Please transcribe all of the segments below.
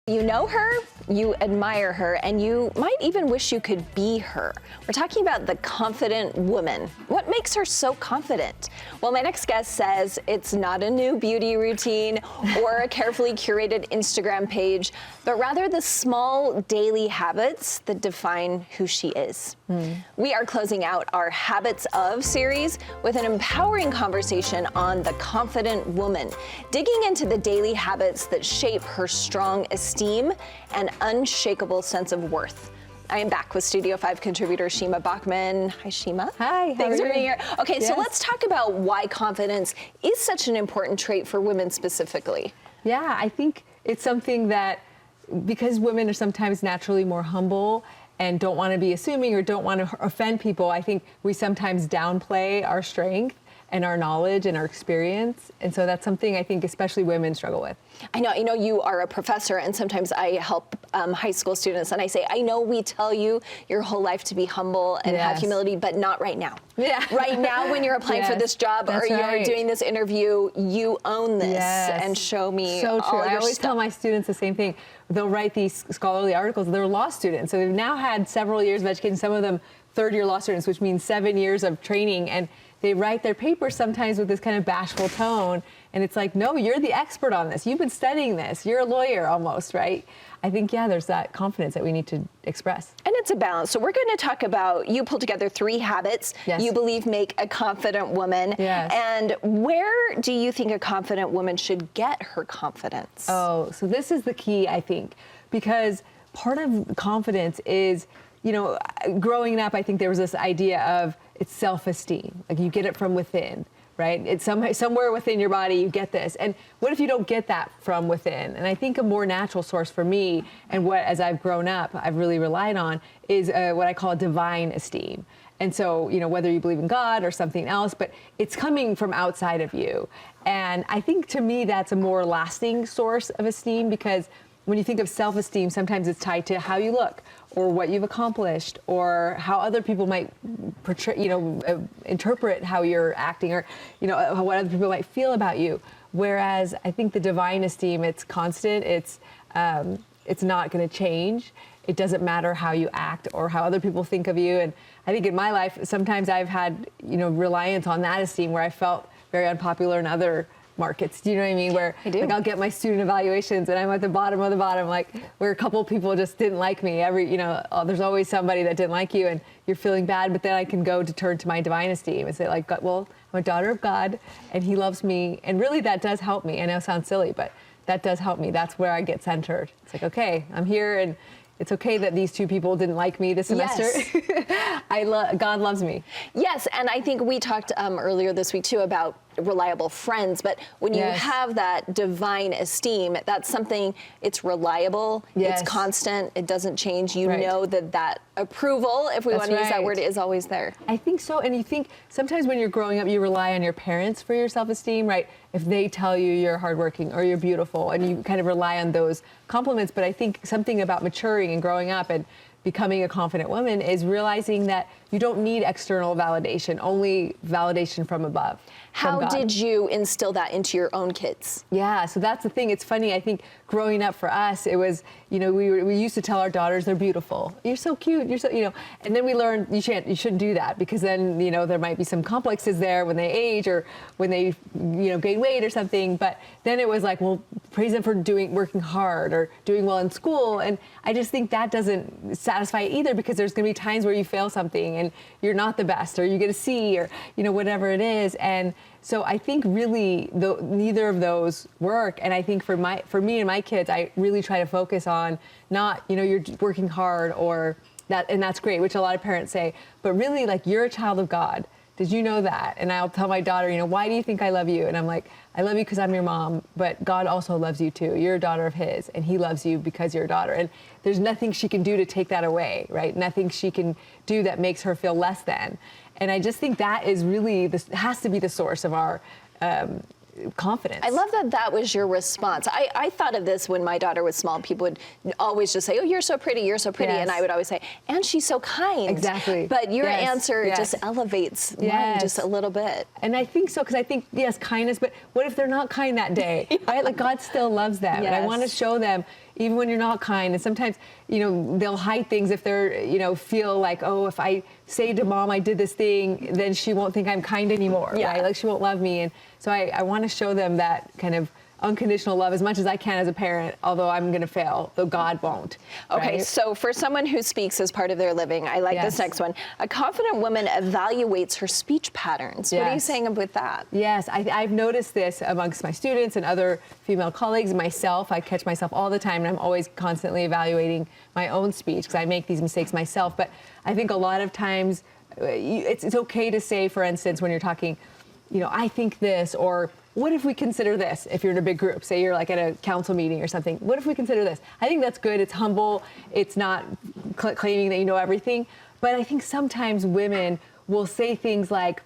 You know her, you admire her, and you might even wish you could be her. We're talking about the confident woman. What makes her so confident? Well, my next guest says it's not a new beauty routine or a carefully curated Instagram page, but rather the small daily habits that define who she is. We are closing out our Habits of series with an empowering conversation on the confident woman, digging into the daily habits that shape her strong esteem and unshakable sense of worth. I am back with Studio 5 contributor Shima Bachman. Hi, Shima. Hi. Thanks for being here. Okay, Yes. so let's talk about why confidence is such an important trait for women specifically. Yeah, I think it's something that, because women are sometimes naturally more humble and don't want to be assuming or don't want to offend people, I think we sometimes downplay our strength and our knowledge and our experience. And so that's something I think especially women struggle with. I know you are a professor, and sometimes I help high school students, and I say, I know we tell you your whole life to be humble and have humility, but not right now. Yeah. Right now, when you're applying for this job or you're doing this interview, you own this and show me so true. all your I always stuff. tell my students the same thing. They'll write these scholarly articles. They're law students, so they've now had several years of education, some of them third-year law students, which means 7 years of training, and they write their papers sometimes with this kind of bashful tone, and it's like, no, you're the expert on this. You've been studying this. You're a lawyer almost, right? I think, there's that confidence that we need to express. And it's a balance. So we're going to talk about, you pulled together 3 habits you believe make a confident woman. Yes. And where do you think a confident woman should get her confidence? Oh, so this is the key, I think, because part of confidence is, growing up, I think there was this idea of it's self-esteem. Like you get it from within, right? It's somewhere within your body, you get this. And what if you don't get that from within? And I think a more natural source for me, and what, as I've grown up, I've really relied on, is what I call divine esteem. And so, whether you believe in God or something else, but it's coming from outside of you. And I think to me, that's a more lasting source of esteem, because when you think of self-esteem, sometimes it's tied to how you look or what you've accomplished or how other people might portray, interpret how you're acting, or, what other people might feel about you. Whereas I think the divine esteem, it's constant. It's not going to change. It doesn't matter how you act or how other people think of you. And I think in my life, sometimes I've had, reliance on that esteem where I felt very unpopular in other markets. Do you know what I mean? Where like I'll get my student evaluations and I'm at the bottom of the bottom, like where a couple of people just didn't like me. There's always somebody that didn't like you and you're feeling bad, but then I can go to turn to my divine esteem and say like, well, I'm a daughter of God and he loves me. And really that does help me. I know it sounds silly, but that does help me. That's where I get centered. It's like, okay, I'm here and it's okay that these 2 people didn't like me this semester. Yes. God loves me. Yes, and I think we talked earlier this week too about reliable friends, but when you have that divine esteem, that's something, it's reliable, it's constant, it doesn't change. You know that approval, if we want to use that word, is always there. I think so, and you think sometimes when you're growing up, you rely on your parents for your self-esteem, right? If they tell you you're hardworking or you're beautiful, and you kind of rely on those compliments, but I think something about maturing and growing up and becoming a confident woman is realizing that you don't need external validation, only validation from above. How did you instill that into your own kids? Yeah, so that's the thing. It's funny. I think growing up for us, it was, we used to tell our daughters they're beautiful. You're so cute. You're so, and then we learned you shouldn't do that, because then, there might be some complexes there when they age or when they, gain weight or something. But then it was like, well, praise them for working hard or doing well in school. And I just think that doesn't satisfy either, because there's going to be times where you fail something and you're not the best, or you get a C, or, whatever it is. And so I think really neither of those work. And I think for me and my kids, I really try to focus on not, you're working hard or that, and that's great, which a lot of parents say, but really like you're a child of God. Did you know that? And I'll tell my daughter, why do you think I love you? And I'm like, I love you because I'm your mom, but God also loves you too. You're a daughter of his, and he loves you because you're a daughter. And there's nothing she can do to take that away, right? Nothing she can do that makes her feel less than. And I just think that is really, has to be the source of our confidence. I love that that was your response. I thought of this when my daughter was small. People would always just say, oh, you're so pretty, you're so pretty. And I would always say, and she's so kind. Exactly. But your answer just elevates mine just a little bit. And I think so, because I think, yes, kindness, but what if they're not kind that day? Right? Like God still loves them. And I want to show them, even when you're not kind. And sometimes, they'll hide things if they're, feel like, oh, if I say to mom I did this thing, then she won't think I'm kind anymore, Yeah. right? Like she won't love me. And so I want to show them that kind of unconditional love as much as I can as a parent, although I'm going to fail, though God won't. Okay, right? so for someone who speaks as part of their living, I like this Yes. next one. A confident woman evaluates her speech patterns. What are you Yes. saying with that? Yes, I've noticed this amongst my students and other female colleagues, myself. I catch myself all the time, and I'm always constantly evaluating my own speech because I make these mistakes myself. But I think a lot of times it's okay to say, for instance, when you're talking, I think this, or what if we consider this? If you're in a big group, say you're like at a council meeting or something, what if we consider this? I think that's good. It's humble. It's not claiming that you know everything. But I think sometimes women will say things like,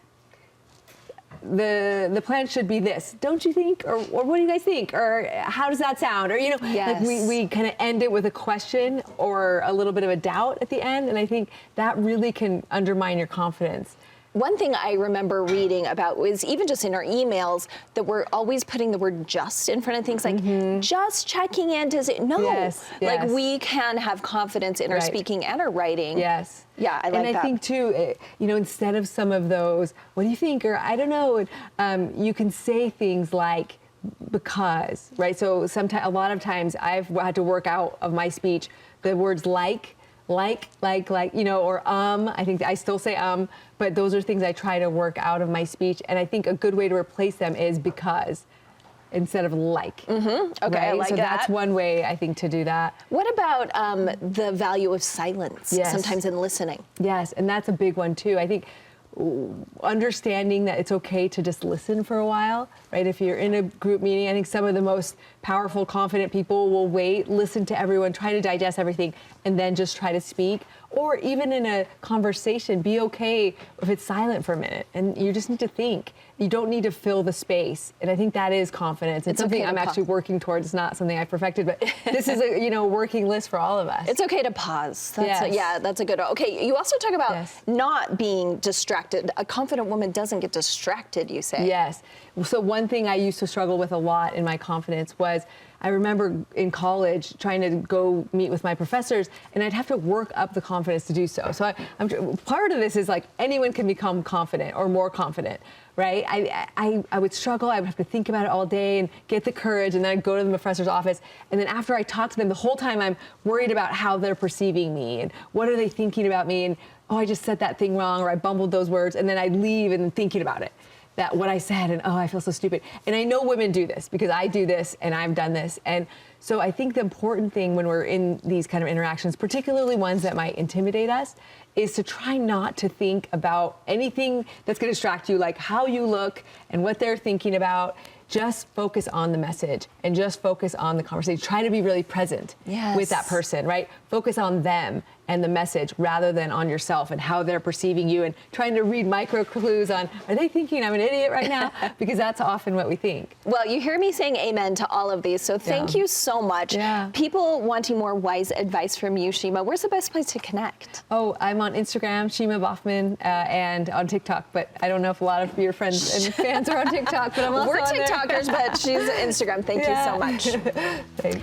the plan should be this, don't you think? Or what do you guys think? Or how does that sound? Or, like Yes. we kind of end it with a question or a little bit of a doubt at the end. And I think that really can undermine your confidence. One thing I remember reading about was even just in our emails that we're always putting the word just in front of things like just checking in. Does it? No. Yes, Like yes. we can have confidence in our Right. speaking and our writing. Yes. Yeah, I like that. And I think too, instead of some of those, what do you think? Or I don't know, you can say things like, because, right? So sometimes, a lot of times I've had to work out of my speech the words like, or I think I still say but those are things I try to work out of my speech. And I think a good way to replace them is because instead of like. Okay, I right? like so that. that's one way I think to do that. What about the value of silence Yes. sometimes in listening? Yes, and that's a big one too. I think understanding that it's okay to just listen for a while, right? If you're in a group meeting, I think some of the most powerful, confident people will wait, listen to everyone, try to digest everything, and then just try to speak. Or even in a conversation, be okay if it's silent for a minute and you just need to think. You don't need to fill the space. And I think that is confidence. It's something okay to I'm actually pause. working towards. It's not something I've perfected, but this is a working list for all of us. It's okay to pause. Yes. That's a good one. Okay, you also talk about Yes. not being distracted. A confident woman doesn't get distracted, you say. Yes. So one thing I used to struggle with a lot in my confidence was I remember in college trying to go meet with my professors, and I'd have to work up the confidence to do so. So part of this is like anyone can become confident or more confident, right? I would struggle. I would have to think about it all day and get the courage, and then I'd go to the professor's office. And then after I talk to them, the whole time I'm worried about how they're perceiving me and what are they thinking about me, and oh, I just said that thing wrong, or I bumbled those words, and then I'd leave and thinking about it. That what I said, and oh, I feel so stupid. And I know women do this because I do this and I've done this. And so I think the important thing when we're in these kind of interactions, particularly ones that might intimidate us, is to try not to think about anything that's going to distract you, like how you look and what they're thinking about. Just focus on the message and just focus on the conversation. Try to be really present with that person, right? Focus on them and the message rather than on yourself and how they're perceiving you, and trying to read micro clues on, are they thinking I'm an idiot right now? Because that's often what we think. Well, you hear me saying amen to all of these, so thank you so much. Yeah. People wanting more wise advice from you, Shima, where's the best place to connect? Oh, I'm on Instagram, Shima Bachman, and on TikTok, but I don't know if a lot of your friends and fans are on TikTok, but I'm also We're on there. TikTokers, but she's Instagram. Thank you so much. Thanks.